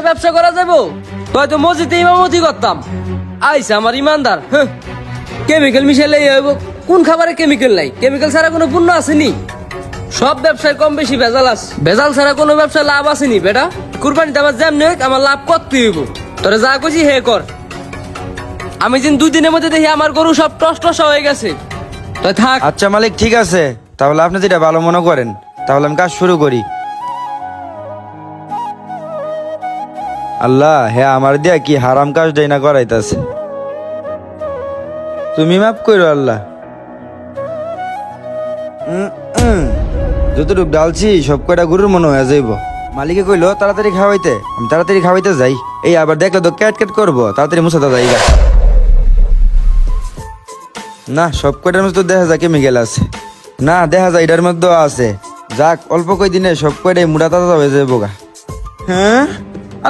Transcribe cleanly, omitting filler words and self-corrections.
ব্যবসা করা যাবো হয়তো মসজিদে ইমামতি করতাম আইসা আমার ইমানদার কেমিক্যাল মিশাইলে হইব কোন খাবারে কেমিক্যাল নাই কেমিক্যাল ছাড়া কোনো পণ্য আসেনি সব ব্যবসায় কম বেশি ভেজাল আছে ভেজাল ছাড়া কোনো ব্যবসায় লাভ আসেনি বেটা কুরবানিতে আমার যেমনি হোক আমার লাভ করতে হইব তোরা যা কইছি হে কর আমি যেন 2 দিনের মধ্যে দেখি আমার গরু সব টস টস হয়ে গেছে তো থাক আচ্ছা মালিক ঠিক আছে, তাহলে আপনি যেটা ভালো মনে করেন তাহলে আমি কাজ শুরু করি। আল্লাহ হ্যাঁ আমার দিয়া কি হারাম কাজ দেয় না করাইতাছে, তুমি মাফ করো আল্লাহ। যতটুক ডালছি সব কয়টা গরুর মনে হয়ে যাইব। মালিকে কইলো তাড়াতাড়ি খাওয়াইতে, আমি তাড়াতাড়ি খাওয়াইতে যাই। এই আবার দেখলে তো ক্যাট ক্যাট করবো, তাড়াতাড়ি মুছাতে যাই গা। না সব কয়টার মধ্যে তো দেখা যায় কেমিক্যাল আছে, না দেখা যায় এটার মধ্যেও আছে। যাক অল্প কয়দিনে সব কয়টাই মুড়া তাজা হয়ে যাবো গা। হ্যাঁ